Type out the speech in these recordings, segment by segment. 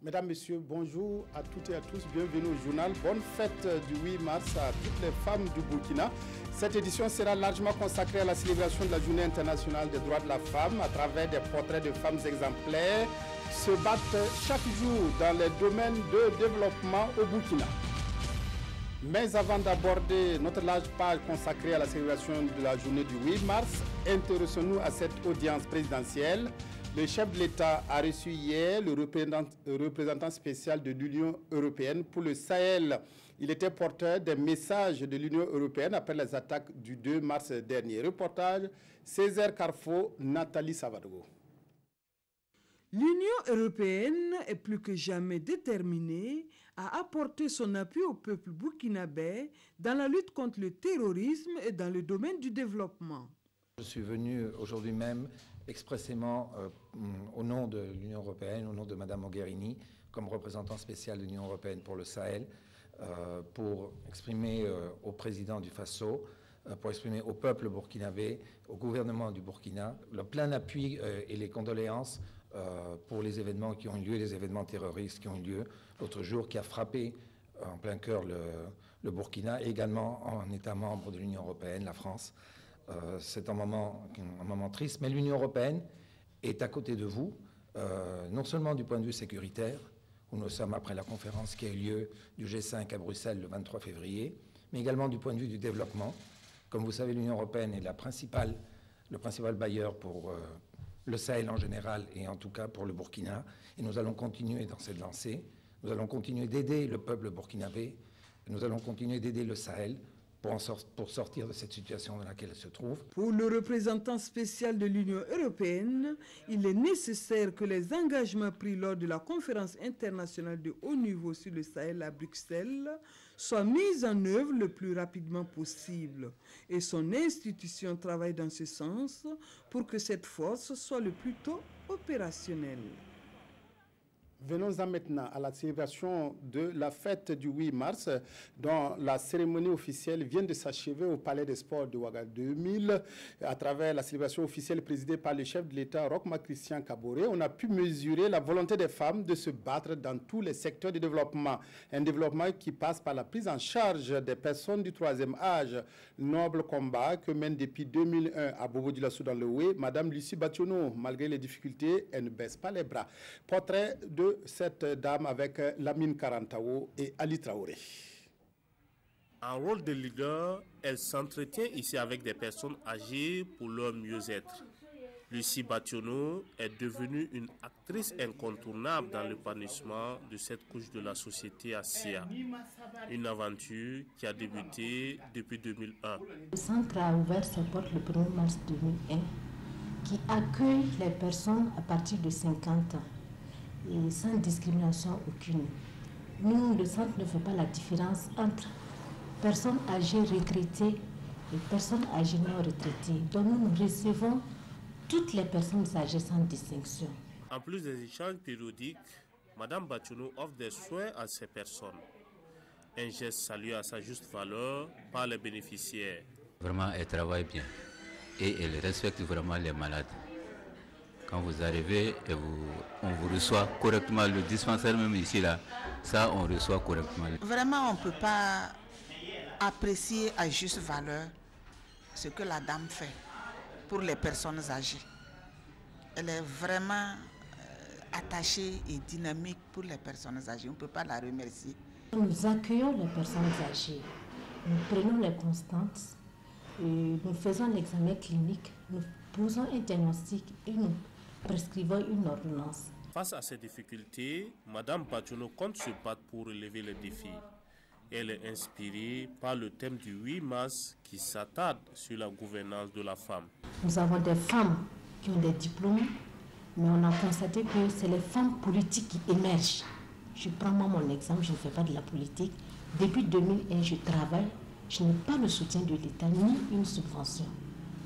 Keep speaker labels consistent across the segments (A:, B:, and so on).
A: Mesdames, Messieurs, bonjour à toutes et à tous. Bienvenue au journal. Bonne fête du 8 mars à toutes les femmes du Burkina. Cette édition sera largement consacrée à la célébration de la Journée internationale des droits de la femme à travers des portraits de femmes exemplaires qui se battent chaque jour dans les domaines de développement au Burkina. Mais avant d'aborder notre large page consacrée à la célébration de la journée du 8 mars, intéressons-nous à cette audience présidentielle. Le chef de l'État a reçu hier le représentant spécial de l'Union européenne pour le Sahel. Il était porteur des messages de l'Union européenne après les attaques du 2 mars dernier. Reportage Césaire Carrefour, Nathalie Savadogo.
B: L'Union européenne est plus que jamais déterminée à apporter son appui au peuple burkinabé dans la lutte contre le terrorisme et dans le domaine du développement.
C: Je suis venu aujourd'hui même expressément au nom de l'Union européenne, au nom de Mme Mogherini, comme représentant spécial de l'Union européenne pour le Sahel, pour exprimer au président du Faso, pour exprimer au peuple burkinabé, au gouvernement du Burkina, le plein appui et les condoléances pour les événements qui ont eu lieu, les événements terroristes qui ont eu lieu l'autre jour, qui a frappé en plein cœur le Burkina, et également en État membre de l'Union européenne, la France. C'est un moment triste, mais l'Union européenne est à côté de vous, non seulement du point de vue sécuritaire, où nous sommes après la conférence qui a eu lieu du G5 à Bruxelles le 23 février, mais également du point de vue du développement. Comme vous savez, l'Union européenne est le principal bailleur pour le Sahel en général et en tout cas pour le Burkina. Et nous allons continuer dans cette lancée. Nous allons continuer d'aider le peuple burkinabé. Nous allons continuer d'aider le Sahel pour sortir de cette situation dans laquelle elle se trouve.
B: Pour le représentant spécial de l'Union européenne, il est nécessaire que les engagements pris lors de la conférence internationale de haut niveau sur le Sahel à Bruxelles soient mis en œuvre le plus rapidement possible. Et son institution travaille dans ce sens pour que cette force soit le plus tôt opérationnelle.
A: Venons-en maintenant à la célébration de la fête du 8 mars, dont la cérémonie officielle vient de s'achever au Palais des Sports de Ouaga 2000. À travers la célébration officielle présidée par le chef de l'État, Rochma Christian Kaboré, on a pu mesurer la volonté des femmes de se battre dans tous les secteurs du développement. Un développement qui passe par la prise en charge des personnes du troisième âge. Noble combat que mène depuis 2001 à Bobo-Dioulasso dans le Oué, Madame Lucie Bationo. Malgré les difficultés, elle ne baisse pas les bras. Portrait de cette dame avec Lamine Karantao et Ali Traoré.
D: En rôle de leader, elle s'entretient ici avec des personnes âgées pour leur mieux-être. Lucie Bationo est devenue une actrice incontournable dans l'épanouissement de cette couche de la société à Sia. Une aventure qui a débuté depuis 2001.
E: Le centre a ouvert ses portes le 1er mars 2001, qui accueille les personnes à partir de 50 ans. Et sans discrimination aucune. Nous, le centre ne fait pas la différence entre personnes âgées retraitées et personnes âgées non retraitées. Donc nous recevons toutes les personnes âgées sans distinction.
D: En plus des échanges périodiques, Mme Bationo offre des soins à ces personnes. Un geste salué à sa juste valeur par les bénéficiaires.
F: Vraiment, elle travaille bien et elle respecte vraiment les malades. Quand vous arrivez et on vous reçoit correctement, le dispensaire même ici, là, ça on reçoit correctement.
G: Vraiment, on ne peut pas apprécier à juste valeur ce que la dame fait pour les personnes âgées. Elle est vraiment attachée et dynamique pour les personnes âgées. On ne peut pas la remercier.
E: Nous accueillons les personnes âgées, nous prenons les constantes, nous faisons l'examen clinique, nous posons un diagnostic et nous prescrivant une ordonnance.
D: Face à ces difficultés, Mme Bationo compte se battre pour relever les défis. Elle est inspirée par le thème du 8 mars qui s'attarde sur la gouvernance de la femme.
E: Nous avons des femmes qui ont des diplômes, mais on a constaté que c'est les femmes politiques qui émergent. Je prends moi mon exemple, je ne fais pas de la politique. Depuis 2001, je travaille, je n'ai pas le soutien de l'État ni une subvention.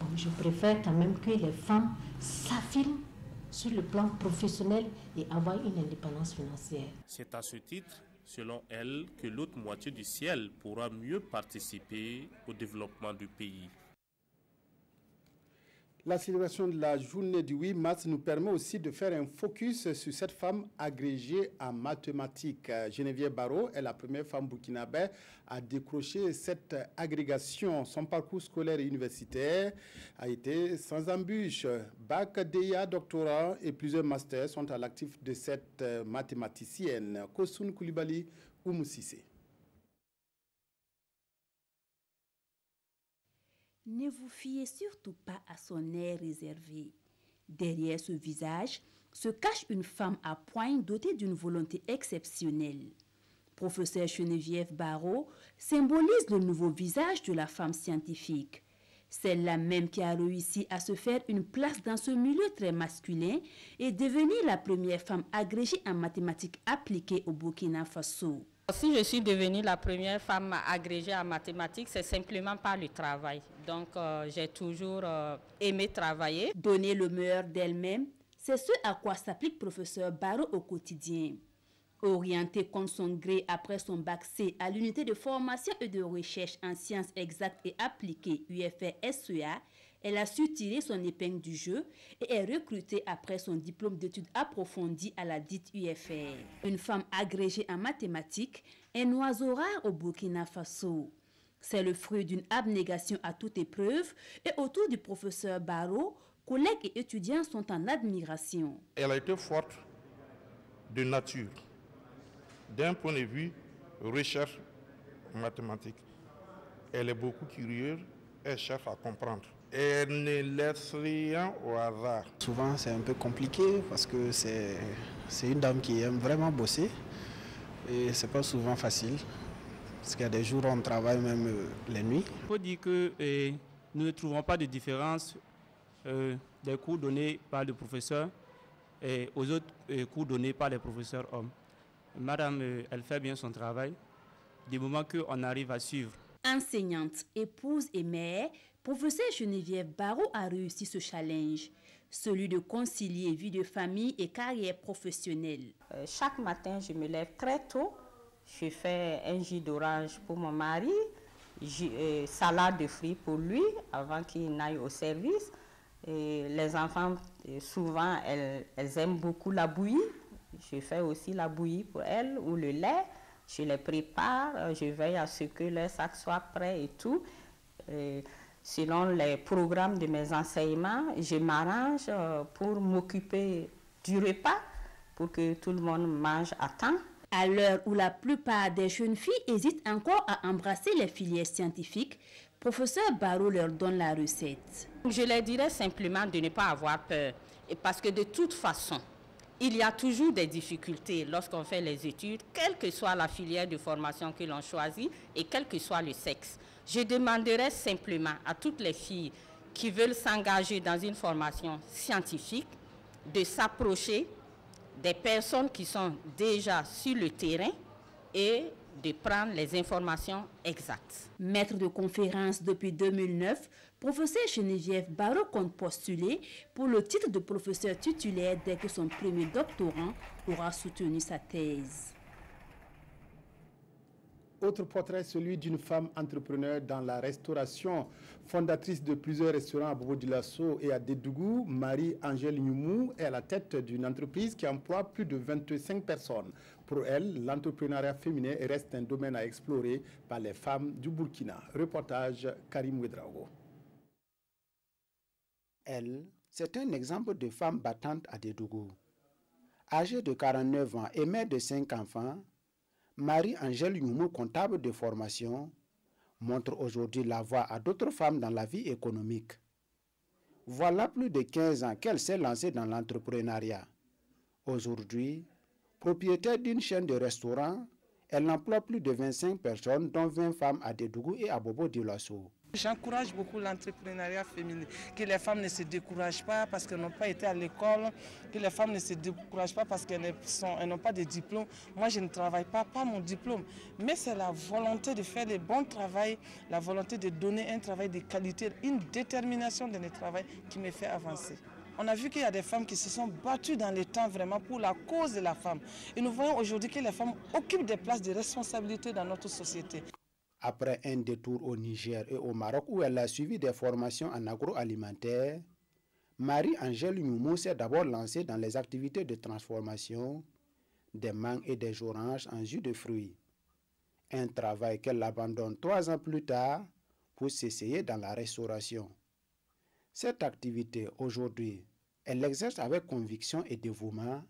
E: Bon, je préfère quand même que les femmes s'affirment sur le plan professionnel et avoir une indépendance financière.
D: C'est à ce titre, selon elle, que l'autre moitié du ciel pourra mieux participer au développement du pays.
A: La célébration de la journée du 8 mars nous permet aussi de faire un focus sur cette femme agrégée en mathématiques. Geneviève Baro est la première femme burkinabé à décrocher cette agrégation. Son parcours scolaire et universitaire a été sans embûche. Bac, DEA, doctorat et plusieurs masters sont à l'actif de cette mathématicienne. Kosoun Koulibaly ou Moussissé.
H: Ne vous fiez surtout pas à son air réservé. Derrière ce visage se cache une femme à poigne dotée d'une volonté exceptionnelle. Professeur Geneviève Baro symbolise le nouveau visage de la femme scientifique. Celle-là même qui a réussi à se faire une place dans ce milieu très masculin et devenir la première femme agrégée en mathématiques appliquées au Burkina Faso.
I: Si je suis devenue la première femme agrégée en mathématiques, c'est simplement par le travail. Donc, j'ai toujours aimé travailler.
H: Donner le meilleur d'elle-même, c'est ce à quoi s'applique professeur Baro au quotidien. Orientée contre son gré après son bac C à l'unité de formation et de recherche en sciences exactes et appliquées UFR-SEA, elle a su tirer son épingle du jeu et est recrutée après son diplôme d'études approfondies à la dite UFR. Une femme agrégée en mathématiques, un oiseau rare au Burkina Faso. C'est le fruit d'une abnégation à toute épreuve et autour du professeur Baro, collègues et étudiants sont en admiration.
J: Elle a été forte de nature, d'un point de vue recherche mathématique. Elle est beaucoup curieuse, elle cherche à comprendre. Elle ne laisse rien au hasard.
K: Souvent c'est un peu compliqué parce que c'est une dame qui aime vraiment bosser et c'est pas souvent facile parce qu'il y a des jours où on travaille même les nuits.
L: Il faut dire que nous ne trouvons pas de différence des cours donnés par le professeur et aux autres cours donnés par les professeurs hommes. Madame, elle fait bien son travail du moment qu'on arrive à suivre.
H: Enseignante, épouse et mère, professeur Geneviève Baro a réussi ce challenge, celui de concilier vie de famille et carrière professionnelle.
I: Chaque matin, je me lève très tôt. Je fais un jus d'orange pour mon mari, salade de fruits pour lui avant qu'il n'aille au service. Et les enfants, souvent, elles aiment beaucoup la bouillie. Je fais aussi la bouillie pour elles ou le lait. Je les prépare, je veille à ce que leur sac soit prêt et tout. Selon les programmes de mes enseignements, je m'arrange pour m'occuper du repas, pour que tout le monde mange à temps.
H: À l'heure où la plupart des jeunes filles hésitent encore à embrasser les filières scientifiques, professeur Baro leur donne la recette.
I: Je leur dirais simplement de ne pas avoir peur, parce que de toute façon, il y a toujours des difficultés lorsqu'on fait les études, quelle que soit la filière de formation que l'on choisit et quel que soit le sexe. Je demanderais simplement à toutes les filles qui veulent s'engager dans une formation scientifique de s'approcher des personnes qui sont déjà sur le terrain et de prendre les informations exactes.
H: Maître de conférence depuis 2009, professeur Geneviève Baro compte postuler pour le titre de professeur titulaire dès que son premier doctorant aura soutenu sa thèse.
A: Autre portrait, celui d'une femme entrepreneur dans la restauration, fondatrice de plusieurs restaurants à Bobo-Dioulasso et à Dédougou. Marie-Angèle Nyoumou est à la tête d'une entreprise qui emploie plus de 25 personnes. Pour elle, l'entrepreneuriat féminin reste un domaine à explorer par les femmes du Burkina. Reportage Karim Ouedraogo.
M: Elle, c'est un exemple de femme battante à Dédougou. Âgée de 49 ans et mère de 5 enfants, Marie-Angèle Nyoumou, comptable de formation, montre aujourd'hui la voie à d'autres femmes dans la vie économique. Voilà plus de 15 ans qu'elle s'est lancée dans l'entrepreneuriat. Aujourd'hui, propriétaire d'une chaîne de restaurants, elle emploie plus de 25 personnes, dont 20 femmes à Dédougou et à Bobo-Dioulasso.
N: J'encourage beaucoup l'entrepreneuriat féminin, que les femmes ne se découragent pas parce qu'elles n'ont pas été à l'école, que les femmes ne se découragent pas parce qu'elles n'ont pas de diplôme. Moi, je ne travaille pas mon diplôme, mais c'est la volonté de faire le bon travail, la volonté de donner un travail de qualité, une détermination dans le travail qui me fait avancer. On a vu qu'il y a des femmes qui se sont battues dans le temps vraiment pour la cause de la femme. Et nous voyons aujourd'hui que les femmes occupent des places de responsabilité dans notre société.
M: Après un détour au Niger et au Maroc où elle a suivi des formations en agroalimentaire, Marie-Angèle Nyoumou s'est d'abord lancée dans les activités de transformation des mangues et des oranges en jus de fruits. Un travail qu'elle abandonne 3 ans plus tard pour s'essayer dans la restauration. Cette activité, aujourd'hui, elle l'exerce avec conviction et dévouement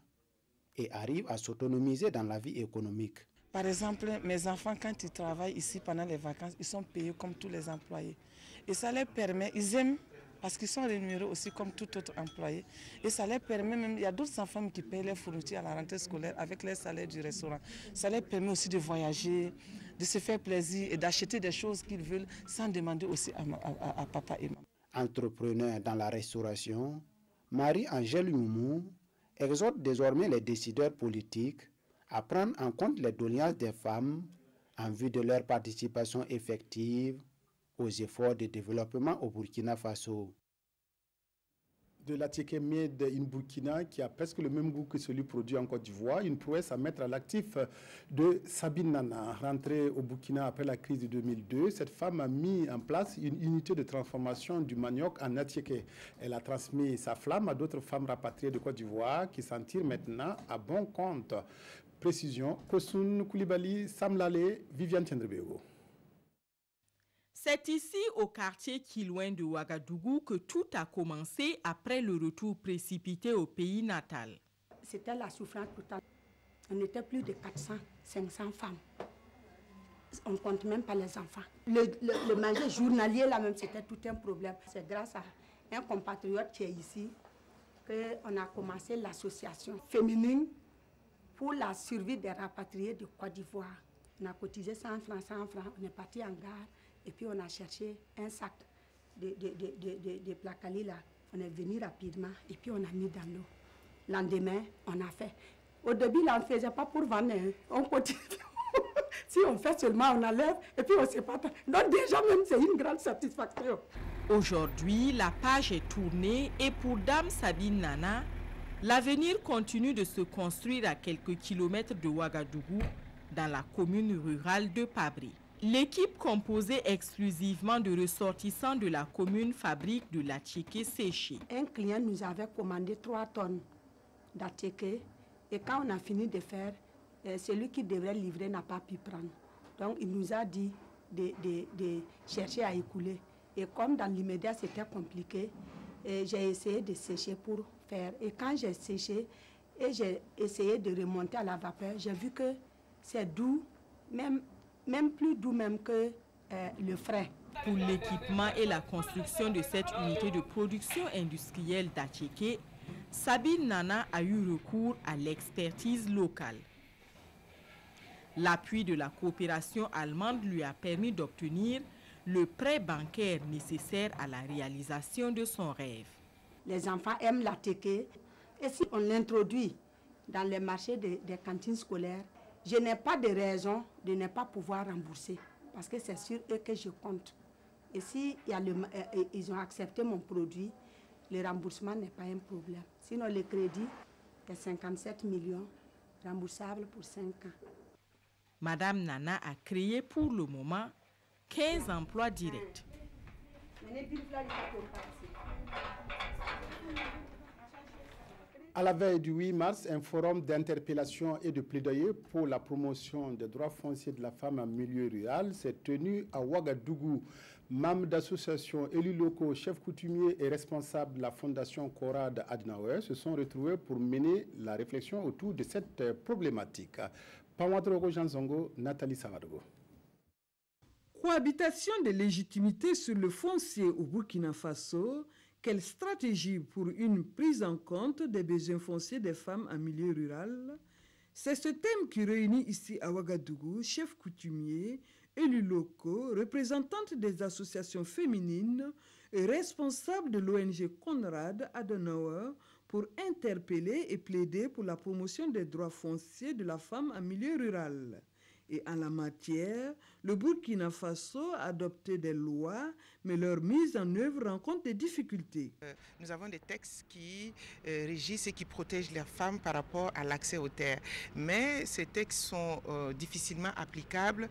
M: et arrive à s'autonomiser dans la vie économique.
N: Par exemple, mes enfants, quand ils travaillent ici pendant les vacances, ils sont payés comme tous les employés. Et ça leur permet, ils aiment, parce qu'ils sont rémunérés aussi comme tout autre employé. Et ça leur permet même, il y a d'autres enfants qui payent les fournitures à la rentrée scolaire avec les salaires du restaurant. Ça leur permet aussi de voyager, de se faire plaisir et d'acheter des choses qu'ils veulent sans demander aussi à papa et maman.
M: Entrepreneur dans la restauration, Marie-Angèle Nyoumou exhorte désormais les décideurs politiques à prendre en compte les doléances des femmes en vue de leur participation effective aux efforts de développement au Burkina Faso.
A: De l'Attiéké Made in Burkina, qui a presque le même goût que celui produit en Côte d'Ivoire, une prouesse à mettre à l'actif de Sabine Nana. Rentrée au Burkina après la crise de 2002, cette femme a mis en place une unité de transformation du manioc en Attiéké. Elle a transmis sa flamme à d'autres femmes rapatriées de Côte d'Ivoire qui s'en tirent maintenant à bon compte. Précision, Kosoun Koulibaly, Samlale, Viviane Tchendrebego.
O: C'est ici, au quartier Kilouin de Ouagadougou, que tout a commencé après le retour précipité au pays natal.
P: C'était la souffrance totale. On était plus de 400, 500 femmes. On ne compte même pas les enfants. Le manger journalier, là même, c'était tout un problème. C'est grâce à un compatriote qui est ici qu'on a commencé l'association féminine pour la survie des rapatriés de Côte d'Ivoire. On a cotisé 100 francs, 100 francs, on est parti en gare. Et puis on a cherché un sac de placali là. On est venu rapidement et puis on a mis dans l'eau. Lendemain, on a fait. Au début, là, on ne faisait pas pour vendre. On continue. Si on fait seulement, on enlève et puis on ne sait pas. Donc déjà même, c'est une grande satisfaction.
O: Aujourd'hui, la page est tournée et pour Dame Sabine Nana, l'avenir continue de se construire à quelques kilomètres de Ouagadougou, dans la commune rurale de Pabri. L'équipe composée exclusivement de ressortissants de la commune fabrique de l'attiéké séché.
P: Un client nous avait commandé 3 tonnes d'attiéké et quand on a fini de faire, celui qui devrait livrer n'a pas pu prendre. Donc il nous a dit de chercher à écouler. Et comme dans l'immédiat c'était compliqué, j'ai essayé de sécher pour faire. Et quand j'ai séché et j'ai essayé de remonter à la vapeur, j'ai vu que c'est doux, même plus doux même que le frais.
O: Pour l'équipement et la construction de cette unité de production industrielle d'attiéké, Sabine Nana a eu recours à l'expertise locale. L'appui de la coopération allemande lui a permis d'obtenir le prêt bancaire nécessaire à la réalisation de son rêve.
P: Les enfants aiment l'attiéké et si on l'introduit dans les marchés des cantines scolaires, je n'ai pas de raison de ne pas pouvoir rembourser parce que c'est sur eux que je compte. Et si ils ont accepté mon produit, le remboursement n'est pas un problème. Sinon, le crédit est 57 millions, remboursable pour 5 ans.
O: Madame Nana a créé pour le moment 15 emplois directs.
A: À la veille du 8 mars, un forum d'interpellation et de plaidoyer pour la promotion des droits fonciers de la femme en milieu rural s'est tenu à Ouagadougou. Membres d'associations, élus locaux, chefs coutumiers et responsables de la fondation Konrad Adenauer se sont retrouvés pour mener la réflexion autour de cette problématique. Pamadrogo Janzongo, Nathalie Savadogo.
B: Cohabitation de légitimité sur le foncier au Burkina Faso. Quelle stratégie pour une prise en compte des besoins fonciers des femmes en milieu rural? C'est ce thème qui réunit ici à Ouagadougou chefs coutumiers, élus locaux, représentantes des associations féminines et responsables de l'ONG Konrad Adenauer pour interpeller et plaider pour la promotion des droits fonciers de la femme en milieu rural. Et en la matière, le Burkina Faso a adopté des lois, mais leur mise en œuvre rencontre des difficultés.
G: Nous avons des textes qui régissent et qui protègent les femmes par rapport à l'accès aux terres. Mais ces textes sont difficilement applicables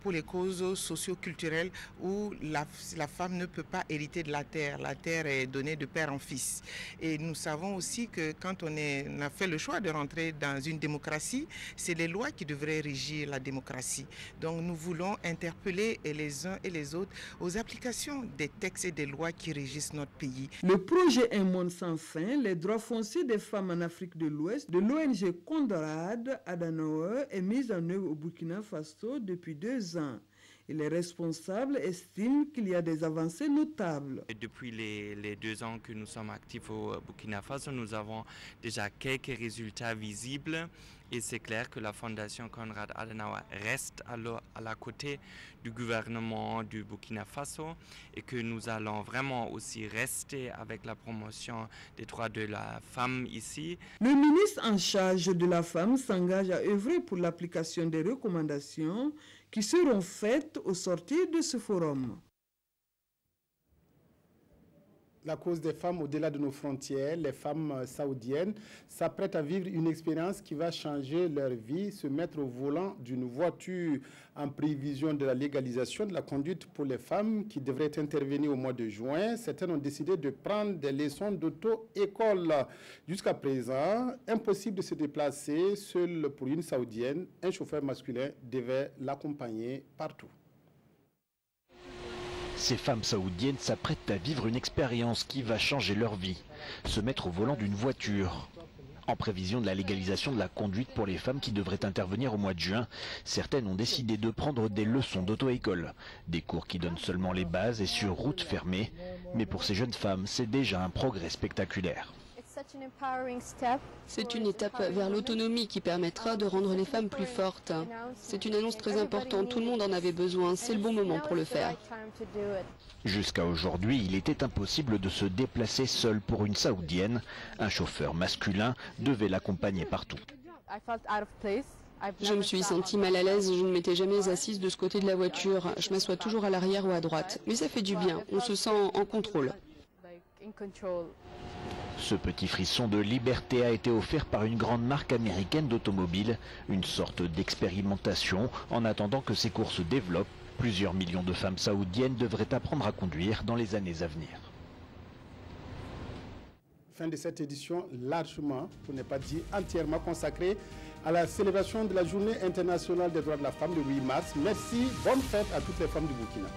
G: pour les causes socio-culturelles où la femme ne peut pas hériter de la terre. La terre est donnée de père en fils. Et nous savons aussi que quand on a fait le choix de rentrer dans une démocratie, c'est les lois qui devraient régir la démocratie. Donc nous voulons interpeller les uns et les autres aux applications des textes et des lois qui régissent notre pays.
B: Le projet Un monde sans fin, les droits fonciers des femmes en Afrique de l'Ouest, de l'ONG Konrad Adenauer, est mis en œuvre au Burkina Faso depuis 2 ans. Et les responsables estiment qu'il y a des avancées notables.
Q: Depuis les 2 ans que nous sommes actifs au Burkina Faso, nous avons déjà quelques résultats visibles. Et c'est clair que la Fondation Konrad Adenauer reste à la côté du gouvernement du Burkina Faso et que nous allons vraiment aussi rester avec la promotion des droits de la femme ici.
B: Le ministre en charge de la femme s'engage à œuvrer pour l'application des recommandations qui seront faites au sortir de ce forum.
A: La cause des femmes au-delà de nos frontières, les femmes saoudiennes s'apprêtent à vivre une expérience qui va changer leur vie, se mettre au volant d'une voiture en prévision de la légalisation de la conduite pour les femmes qui devrait intervenir au mois de juin. Certaines ont décidé de prendre des leçons d'auto-école. Jusqu'à présent, impossible de se déplacer. Seul pour une saoudienne, un chauffeur masculin devait l'accompagner partout.
R: Ces femmes saoudiennes s'apprêtent à vivre une expérience qui va changer leur vie, se mettre au volant d'une voiture. En prévision de la légalisation de la conduite pour les femmes qui devraient intervenir au mois de juin, certaines ont décidé de prendre des leçons d'auto-école. Des cours qui donnent seulement les bases et sur route fermée. Mais pour ces jeunes femmes, c'est déjà un progrès spectaculaire.
S: C'est une étape vers l'autonomie qui permettra de rendre les femmes plus fortes. C'est une annonce très importante, tout le monde en avait besoin, c'est le bon moment pour le faire.
R: Jusqu'à aujourd'hui, il était impossible de se déplacer seul pour une saoudienne. Un chauffeur masculin devait l'accompagner partout.
S: Je me suis sentie mal à l'aise, je ne m'étais jamais assise de ce côté de la voiture. Je m'assois toujours à l'arrière ou à droite. Mais ça fait du bien, on se sent en contrôle.
R: Ce petit frisson de liberté a été offert par une grande marque américaine d'automobile, une sorte d'expérimentation. En attendant que ces cours se développent, plusieurs millions de femmes saoudiennes devraient apprendre à conduire dans les années à venir.
A: Fin de cette édition largement, pour ne pas dire entièrement consacrée à la célébration de la Journée internationale des droits de la femme le 8 mars. Merci, bonne fête à toutes les femmes du Burkina.